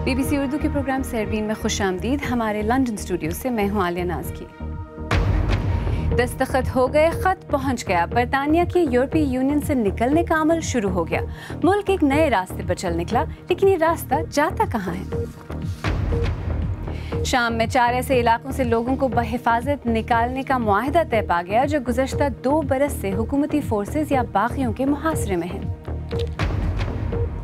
BBC Urdu کے programme سیربین میں خوش آمدید. ہمارے لندن اسٹوڈیو سے میں ہوں عالیہ ناز کی. دستخط ہو گئے, خط پہنچ گیا. برطانیہ کے یورپی یونین سے نکلنے کا عمل شروع ہو گیا. ملک ایک نئے راستے پر چل نکلا, لیکن یہ راستہ جاتا کہاں ہے؟ شام میں 4 ایسے علاقوں سے لوگوں کو بحفاظت نکالنے کا معاہدہ طے پا گیا جو گزشتہ 2 برس سے حکومتی فورسز یا باغیوں کے محاصرے میں ہیں.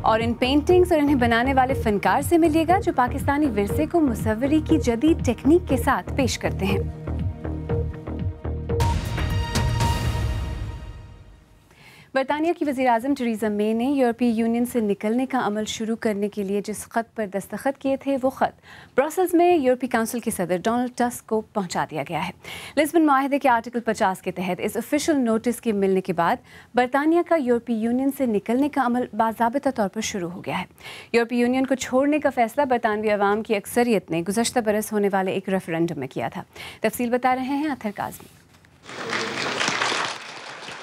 اور ان پینٹنگز اور انہیں بنانے والے فنکار سے ملیے گا جو پاکستانی ورثے کو مصوری کی جدید ٹیکنیک کے ساتھ پیش کرتے ہیں. برطانیہ کی وزیر اعظم ٹریزا مے نے یورپی یونین سے نکلنے کا عمل شروع کرنے کے لیے جس خط پر دستخط کیے تھے وہ خط برسلز میں یورپی کونسل کے صدر ڈونلڈ ٹسک کو پہنچا دیا گیا ہے. لسبن معاہدے کے آرٹیکل 50 کے تحت اس آفیشیل نوٹس کے ملنے کے بعد برطانیہ کا یورپی یونین سے نکلنے کا عمل باضابطہ طور پر شروع ہو گیا ہے. یورپی یونین کو چھوڑنے کا فیصلہ برطانوی عوام کی اکثریت نے گزشتہ برس ہونے والے ایک ریفرینڈم میں کیا تھا. تفصیل بتا رہے ہیں اطہر کاظمی.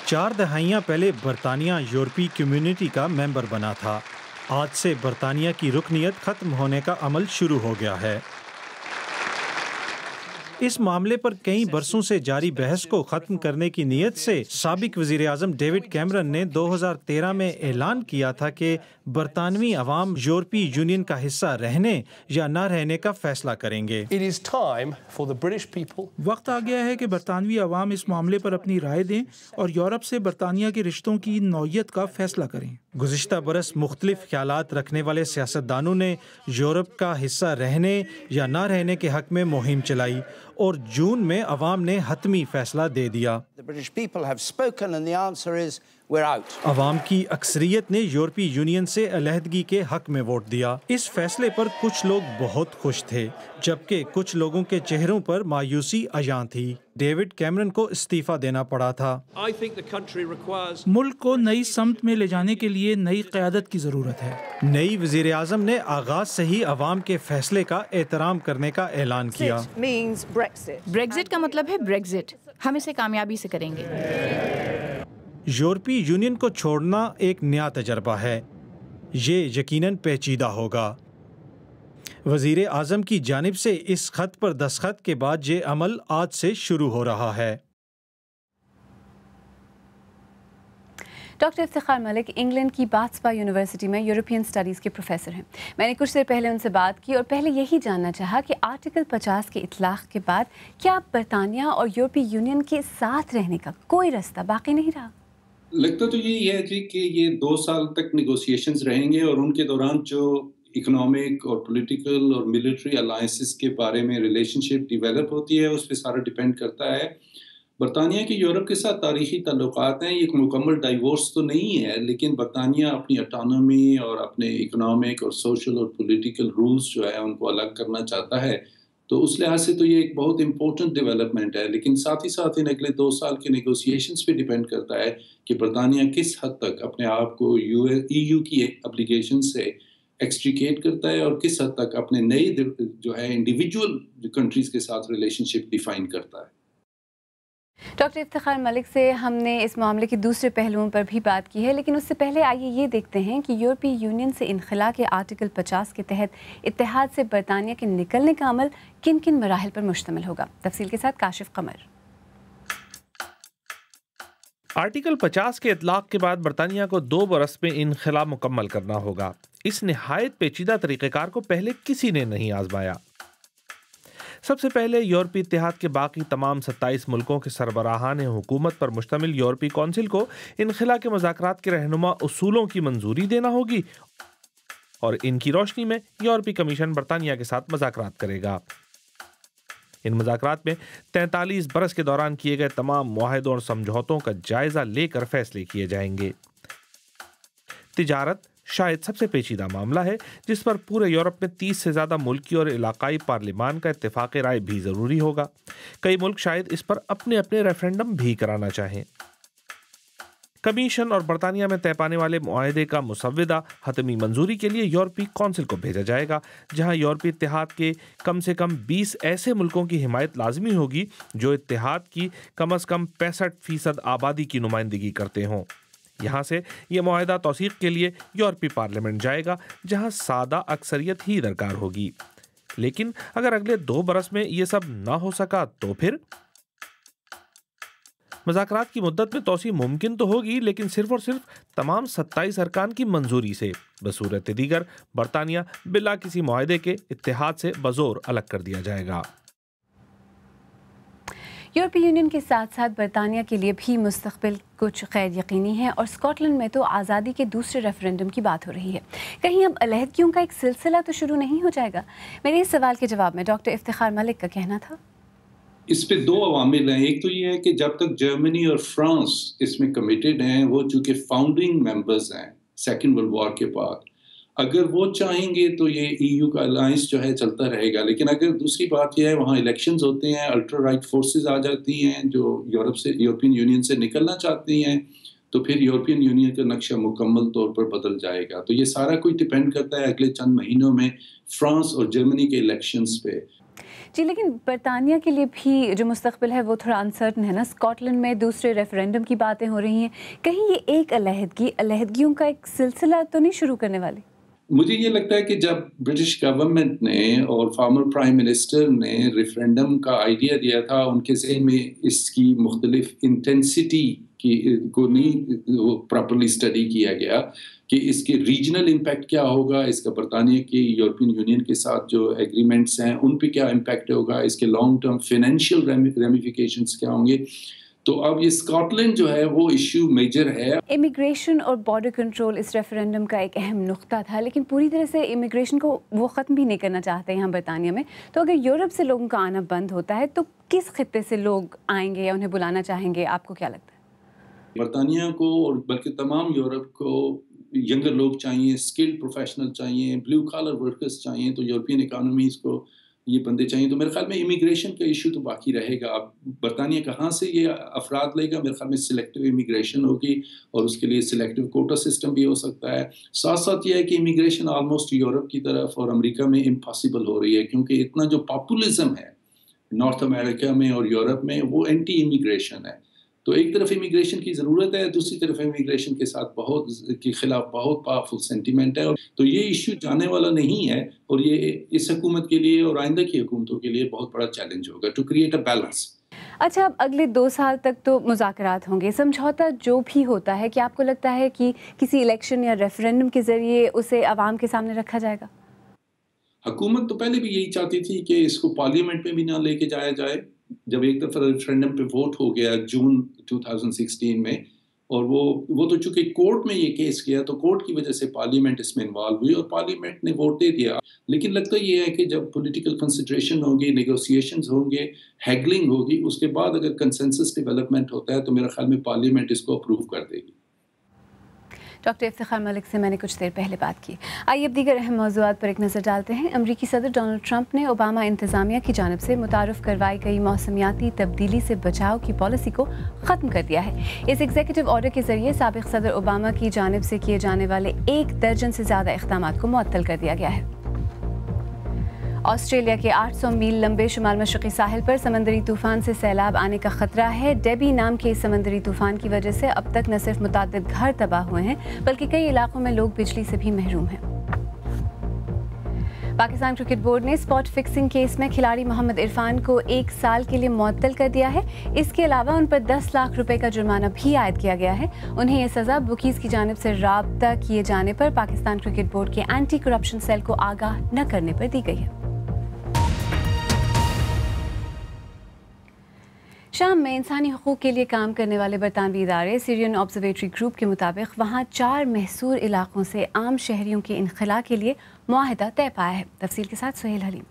4 دہائیاں پہلے برطانیہ یورپی کمیونٹی کا ممبر بنا تھا. آج سے برطانیہ کی رکنیت ختم ہونے کا عمل شروع ہو گیا ہے. اس معاملے پر کئی برسوں سے جاری بحث کو ختم کرنے کی نیت سے سابق وزیر اعظم ڈیوڈ کیمرن نے 2013 میں اعلان کیا تھا کہ برطانوی عوام یورپی یونین کا حصہ رہنے یا نہ رہنے کا فیصلہ کریں گے. وقت آ گیا ہے کہ برطانوی عوام اس معاملے پر اپنی رائے دیں اور یورپ سے برطانیہ کے رشتوں کی نوعیت کا فیصلہ کریں. گزشتہ برس مختلف خیالات رکھنے والے سیاستدانوں نے یورپ کا حصہ رہنے یا نہ رہنے کے حق میں مہم چلائی اور جون میں عوام نے حتمی فیصلہ دے دیا. عوام کی اکثریت نے یورپی یونین سے علیحدگی کے حق میں ووٹ دیا. اس فیصلے پر کچھ لوگ بہت خوش تھے جبکہ کچھ لوگوں کے چہروں پر مایوسی عیاں تھی. ڈیوڈ کیمرن کو استعفیٰ دینا پڑا تھا. ملک کو نئی سمت میں لے جانے کے لیے نئی قیادت کی ضرورت ہے. نئی وزیر اعظم نے آغاز سے ہی عوام کے فیصلے کا احترام کرنے کا اعلان کیا. بریگزٹ کا مطلب ہے بریگزٹ. ہم اسے کامیابی سے کریں گے. یورپی یونین کو چھوڑنا ایک نیا تجربہ ہے. یہ یقیناً پیچیدہ ہوگا. وزیر اعظم کی جانب سے اس خط پر دستخط کے بعد یہ عمل آج سے شروع ہو رہا ہے. ڈاکٹر افتخار ملک انگلینڈ کی باتسپا یونیورسٹی میں یورپین اسٹڈیز کے پروفیسر ہیں. میں نے کچھ دیر پہلے ان سے بات کی اور پہلے یہی جاننا چاہا کہ آرٹیکل 50 کے اطلاق کے بعد کیا برطانیہ اور یورپی یونین کے ساتھ رہنے کا کوئی رستہ باقی نہیں رہا؟ لگتا تو یہ ہے جی کہ یہ 2 سال تک نیگوسیشنز رہیں گے اور ان کے دوران جو اکنامک اور پولیٹیکل اور ملٹری الائنسز کے بارے میں ریلیشن شپ ڈیولپ ہوتی ہے اس پہ سارا ڈیپینڈ کرتا ہے. برطانیہ کے یورپ کے ساتھ تاریخی تعلقات ہیں. یہ ایک مکمل ڈائیورس تو نہیں ہے لیکن برطانیہ اپنی اٹانومی اور اپنے اکنامک اور سوشل اور پولیٹیکل رولز جو ہے ان کو الگ کرنا چاہتا ہے. تو اس لحاظ سے تو یہ ایک بہت امپورٹنٹ ڈیولپمنٹ ہے. لیکن ساتھ ہی ساتھ ان اگلے 2 سال کے نیگوسیشنز پہ ڈیپینڈ کرتا ہے کہ برطانیہ کس حد تک اپنے آپ کو EU کی ابلیگیشن سے ایکسٹریکیٹ کرتا ہے اور کس حد تک اپنے نئی جو ہے انڈیویجول کنٹریز کے ساتھ ریلیشن شپ ڈیفائن کرتا ہے. ڈاکٹر افتخار ملک سے ہم نے اس معاملے کے دوسرے پہلوؤں پر بھی بات کی ہے لیکن اس سے پہلے آئیے یہ دیکھتے ہیں کہ یورپی یونین سے انخلا کے آرٹیکل 50 کے تحت اتحاد سے برطانیہ کے نکلنے کا عمل کن کن مراحل پر مشتمل ہوگا. تفصیل کے ساتھ کاشف قمر. آرٹیکل 50 کے اطلاق کے بعد برطانیہ کو 2 برس میں انخلا مکمل کرنا ہوگا. اس نہایت پیچیدہ طریقہ کار کو پہلے کسی نے نہیں آزمایا. سب سے پہلے یورپی اتحاد کے باقی تمام 27 ملکوں کے سربراہان حکومت پر مشتمل یورپی کونسل کو انخلا کے مذاکرات کے رہنما اصولوں کی منظوری دینا ہوگی اور ان کی روشنی میں یورپی کمیشن برطانیہ کے ساتھ مذاکرات کرے گا. ان مذاکرات میں 43 برس کے دوران کیے گئے تمام معاہدوں اور سمجھوتوں کا جائزہ لے کر فیصلے کیے جائیں گے. تجارت شاید سب سے پیچیدہ معاملہ ہے جس پر پورے یورپ میں 30 سے زیادہ ملکی اور علاقائی پارلیمان کا اتفاق رائے بھی ضروری ہوگا. کئی ملک شاید اس پر اپنے اپنے ریفرینڈم بھی کرانا چاہیں. کمیشن اور برطانیہ میں طے پانے والے معاہدے کا مسودہ حتمی منظوری کے لیے یورپی کونسل کو بھیجا جائے گا جہاں یورپی اتحاد کے کم سے کم 20 ایسے ملکوں کی حمایت لازمی ہوگی جو اتحاد کی کم از کم 65% آبادی کی نمائندگی کرتے ہوں. یہاں سے یہ معاہدہ توثیق کے لیے یورپی پارلیمنٹ جائے گا جہاں سادہ اکثریت ہی درکار ہوگی. لیکن اگر اگلے 2 برس میں یہ سب نہ ہو سکا تو پھر مذاکرات کی مدت میں توسیع ممکن تو ہوگی لیکن صرف اور صرف تمام 27 ارکان کی منظوری سے. بصورت دیگر برطانیہ بلا کسی معاہدے کے اتحاد سے بزور الگ کر دیا جائے گا. یورپی یونین کے ساتھ ساتھ برطانیہ کے لیے بھی مستقبل کچھ غیر یقینی ہے اور اسکاٹ لینڈ میں تو آزادی کے دوسرے ریفرینڈم کی بات ہو رہی ہے. کہیں اب علیحدگیوں کا ایک سلسلہ تو شروع نہیں ہو جائے گا؟ میرے اس سوال کے جواب میں ڈاکٹر افتخار ملک کا کہنا تھا. اس پہ 2 عوامل ہیں. ایک تو یہ ہے کہ جب تک جرمنی اور فرانس اس میں کمیٹڈ ہیں، وہ چونکہ فاؤنڈنگ ممبرز ہیں سیکنڈ ورلڈ وار کے بعد، اگر وہ چاہیں گے تو یہ EU کا الائنس جو ہے چلتا رہے گا. لیکن اگر دوسری بات یہ ہے وہاں الیکشنز ہوتے ہیں، الٹرا رائٹ فورسز آ جاتی ہیں جو یورپین یونین سے نکلنا چاہتی ہیں، تو پھر یورپین یونین کا نقشہ مکمل طور پر بدل جائے گا. تو یہ سارا کچھ ڈپینڈ کرتا ہے اگلے چند مہینوں میں فرانس اور جرمنی کے الیکشنز پہ. جی، لیکن برطانیہ کے لیے بھی جو مستقبل ہے وہ تھوڑا انسرٹن ہے نا. اسکاٹ لینڈ میں دوسرے ریفرینڈم کی باتیں ہو رہی ہیں. کہیں یہ ایک علیحدگیوں کا ایک سلسلہ تو نہیں شروع کرنے والی؟ مجھے یہ لگتا ہے کہ جب برٹش گورنمنٹ نے اور فارمر پرائم منسٹر نے ریفرینڈم کا آئیڈیا دیا تھا، ان کے ذہن میں اس کی مختلف انٹینسٹی کو نہیں پراپرلی اسٹڈی کیا گیا کہ اس کے ریجنل امپیکٹ کیا ہوگا، اس کا برطانیہ کی یورپین یونین کے ساتھ جو ایگریمنٹس ہیں ان پہ کیا امپیکٹ ہوگا، اس کے لانگ ٹرم فائنینشیل ریمیفیکیشنز کیا ہوں گے. تو اب یہ اسکاٹ لینڈ جو ہے وہ ایشو میجر ہے. امیگریشن اور بارڈر کنٹرول اس ریفرینڈم کا ایک اہم نقطہ تھا، لیکن پوری طرح سے امیگریشن کو وہ ختم بھی نہیں کرنا چاہتے یہاں برطانیہ میں. تو اگر یورپ سے لوگوں کا آنا بند ہوتا ہے تو کس خطے سے لوگ آئیں گے یا انہیں بلانا چاہیں گے؟ آپ کو کیا لگتا ہے؟ برطانیہ کو اور بلکہ تمام یورپ کو ینگر لوگ چاہیے، اسکلڈ پروفیشنل چاہیے، بلیو کالر ورکرز چاہیے. تو یورپین اکانومیز کو یہ بندے چاہیے. تو میرے خیال میں امیگریشن کا ایشو تو باقی رہے گا. اب برطانیہ کہاں سے یہ افراد لے گا؟ میرے خیال میں سلیکٹیو امیگریشن ہوگی اور اس کے لیے سلیکٹیو کوٹا سسٹم بھی ہو سکتا ہے. ساتھ ساتھ یہ ہے کہ امیگریشن آلموسٹ یورپ کی طرف اور امریکہ میں امپاسبل ہو رہی ہے، کیونکہ اتنا جو پاپولزم ہے نارتھ امریکہ میں اور یورپ میں وہ اینٹی امیگریشن ہے. تو ایک طرف امیگریشن کی ضرورت ہے، دوسری طرف امیگریشن کے ساتھ کے خلاف بہت پاورفل سینٹیمنٹ ہے. تو یہ ایشو جانے والا نہیں ہے اور یہ اس حکومت کے لیے اور آئندہ کی حکومتوں کے لیے بہت بڑا چیلنج ہوگا ٹو کریٹ اے بیلنس. اچھا، اب اگلے 2 سال تک تو مذاکرات ہوں گے. سمجھوتا جو بھی ہوتا ہے، کہ آپ کو لگتا ہے کہ کسی الیکشن یا ریفرینڈم کے ذریعے اسے عوام کے سامنے رکھا جائے گا؟ حکومت تو پہلے بھی یہی چاہتی تھی کہ اس کو پارلیمنٹ میں بھی نہ لے کے جایا جائے. جب ایک دفعہ ریفرینڈم پہ ووٹ ہو گیا جون 2016 میں، اور وہ تو چونکہ کورٹ میں یہ کیس گیا تو کورٹ کی وجہ سے پارلیمنٹ اس میں انوالو ہوئی اور پارلیمنٹ نے ووٹ دے دیا. لیکن لگتا یہ ہے کہ جب پولیٹیکل کنسیڈریشن ہوگی، نیگوسیشنز ہوں گے، ہیگلنگ ہوگی، اس کے بعد اگر کنسنسس ڈیولپمنٹ ہوتا ہے تو میرے خیال میں پارلیمنٹ اس کو اپروو کر دے گی. ڈاکٹر افتخار ملک سے میں نے کچھ دیر پہلے بات کی. آئیے اب دیگر اہم موضوعات پر ایک نظر ڈالتے ہیں. امریکی صدر ڈونلڈ ٹرمپ نے اوباما انتظامیہ کی جانب سے متعارف کروائی گئی موسمیاتی تبدیلی سے بچاؤ کی پالیسی کو ختم کر دیا ہے. اس ایگزیکٹو آرڈر کے ذریعے سابق صدر اوباما کی جانب سے کیے جانے والے 1 درجن سے زیادہ اقدامات کو معطل کر دیا گیا ہے. آسٹریلیا کے 800 میل لمبے شمال مشرقی ساحل پر سمندری طوفان سے سیلاب آنے کا خطرہ ہے. ڈیبی نام کے اس سمندری طوفان کی وجہ سے اب تک نہ صرف متعدد گھر تباہ ہوئے ہیں بلکہ کئی علاقوں میں لوگ بجلی سے بھی محروم ہیں. پاکستان کرکٹ بورڈ نے اسپاٹ فکسنگ کیس میں کھلاڑی محمد عرفان کو 1 سال کے لیے معطل کر دیا ہے. اس کے علاوہ ان پر 10 لاکھ روپے کا جرمانہ بھی عائد کیا گیا ہے. انہیں یہ سزا بکیز کی جانب سے رابطہ کیے جانے پر پاکستان کرکٹ بورڈ کے اینٹی کرپشن سیل کو آگاہ نہ کرنے پر دی گئی ہے. شام میں انسانی حقوق کے لیے کام کرنے والے برطانوی ادارے سیرین آبزرویٹری گروپ کے مطابق وہاں 4 محصور علاقوں سے عام شہریوں کے انخلاء کے لیے معاہدہ طے پایا ہے. تفصیل کے ساتھ سہیل حلیم.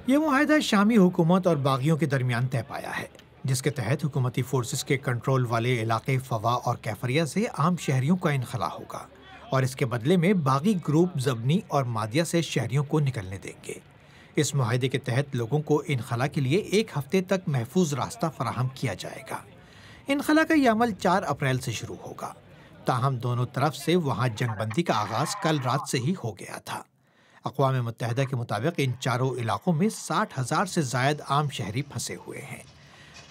یہ معاہدہ شامی حکومت اور باغیوں کے درمیان طے پایا ہے، جس کے تحت حکومتی فورسز کے کنٹرول والے علاقے فوا اور کیفریہ سے عام شہریوں کا انخلاء ہوگا اور اس کے بدلے میں باغی گروپ زبنی اور مادیہ سے شہریوں کو نکلنے دیں گے. اس معاہدے کے تحت لوگوں کو انخلاء کے لیے 1 ہفتے تک محفوظ راستہ فراہم کیا جائے گا. انخلاء کا یہ عمل 4 اپریل سے شروع ہوگا. تاہم دونوں طرف سے وہاں جنگ بندی کا آغاز کل رات سے ہی ہو گیا تھا. اقوام متحدہ کے مطابق ان چاروں علاقوں میں 60,000 سے زائد عام شہری پھنسے ہوئے ہیں.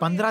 15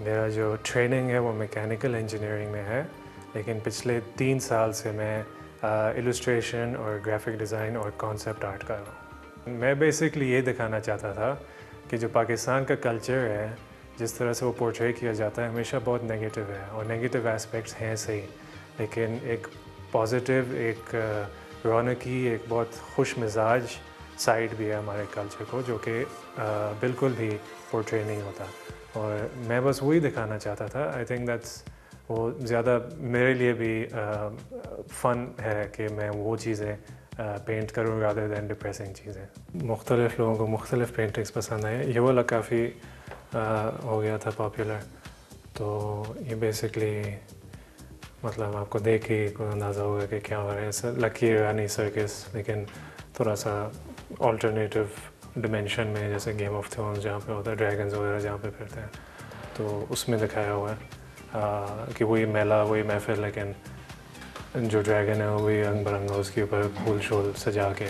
میرا جو ٹریننگ ہے وہ میکینیکل انجینئرنگ میں ہے، لیکن پچھلے 3 سال سے میں ایلسٹریشن اور گرافک ڈیزائن اور کانسیپٹ آرٹ کر رہا ہوں۔ میں بیسکلی یہ دکھانا چاہتا تھا کہ جو پاکستان کا کلچر ہے، جس طرح سے وہ پورٹری کیا جاتا ہے، ہمیشہ بہت نگیٹو ہے، اور نگیٹو اسپیکٹس ہیں صحیح، لیکن ایک پازیٹیو، ایک رونقی، ایک بہت خوش مزاج سائڈ بھی ہے ہمارے کلچر کو، جو کہ بالکل بھی پورٹری نہیں ہوتا، اور میں بس وہی دکھانا چاہتا تھا۔ آئی تھنک دیٹس وہ زیادہ میرے لیے بھی فن ہے کہ میں وہ چیزیں پینٹ کروں رادر دین ڈپریسنگ چیزیں۔ مختلف لوگوں کو مختلف پینٹنگس پسند آئے، یہ والا کافی ہو گیا تھا پاپولر، تو یہ بیسکلی مطلب آپ کو دیکھ کے کوئی اندازہ ہوگا کہ کیا ہو رہا ہے، لکی رانی سرکس، لیکن تھوڑا سا آلٹرنیٹیو ڈیمینشن میں، جیسے گیم آف تھرونز جہاں پہ ہوتا ہے، ڈریگنز وغیرہ جہاں پہ پھرتے ہیں، تو اس میں دکھایا ہوا ہے کہ وہی میلہ، وہی محفل، لیکن جو ڈریگن ہے وہی رنگ برنگا، اس کے اوپر پھول شول سجا کے۔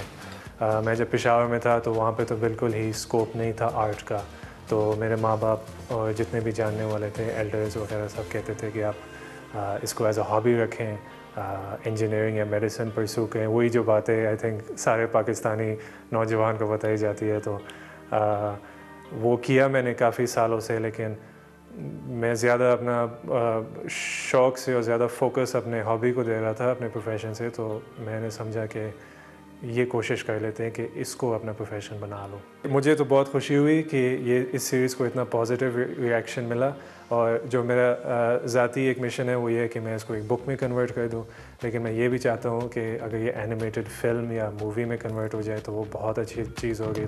میں جب پشاور میں تھا تو وہاں پہ تو بالکل ہی اسکوپ نہیں تھا آرٹ کا، تو میرے ماں باپ اور جتنے بھی جاننے والے تھے، ایلڈرز وغیرہ، سب کہتے تھے کہ آپ اس کو ایز اے ہابی رکھیں، انجینئرنگ یا میڈیسن پرسو کریں، وہی جو باتیں آئی تھنک سارے پاکستانی نوجوان کو بتائی جاتی ہے، تو وہ کیا میں نے کافی سالوں سے، لیکن میں زیادہ اپنا شوق سے اور زیادہ فوکس اپنے ہابی کو دے رہا تھا اپنے پروفیشن سے، تو میں نے سمجھا کہ یہ کوشش کر لیتے ہیں کہ اس کو اپنا پروفیشن بنا لوں۔ مجھے تو بہت خوشی ہوئی کہ یہ اس سیریز کو اتنا پازیٹیو ریئیکشن ملا، اور جو میرا ذاتی ایک مشن ہے وہ یہ ہے کہ میں اس کو ایک بک میں کنورٹ کر دوں، لیکن میں یہ بھی چاہتا ہوں کہ اگر یہ اینیمیٹڈ فلم یا مووی میں کنورٹ ہو جائے تو وہ بہت اچھی چیز ہوگی۔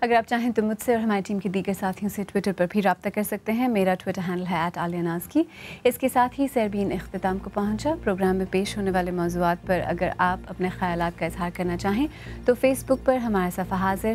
اگر آپ چاہیں تو مجھ سے اور ہماری ٹیم کے دیگر ساتھیوں سے ٹویٹر پر بھی رابطہ کر سکتے ہیں۔ میرا ٹویٹر ہینڈل ہے @عالیہ۔ اس کے ساتھ ہی سیربین اختتام کو پہنچا۔ پروگرام میں پیش ہونے والے موضوعات پر اگر آپ اپنے خیالات کا اظہار کرنا چاہیں تو فیس بک پر ہمارا صفحہ حاضر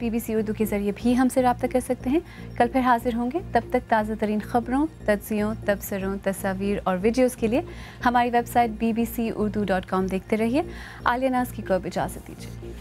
@BBC اردو کے ذریعے بھی ہم سے رابطہ کر سکتے ہیں۔ کل پھر حاضر ہوں گے، تب تک تازہ ترین خبروں، تجزیوں، تبصروں، تصاویر اور ویڈیوز کے لیے ہماری ویب سائٹ bbcurdu.com دیکھتے رہیے۔ عالیہ ناز کی کو اب اجازت دیجیے۔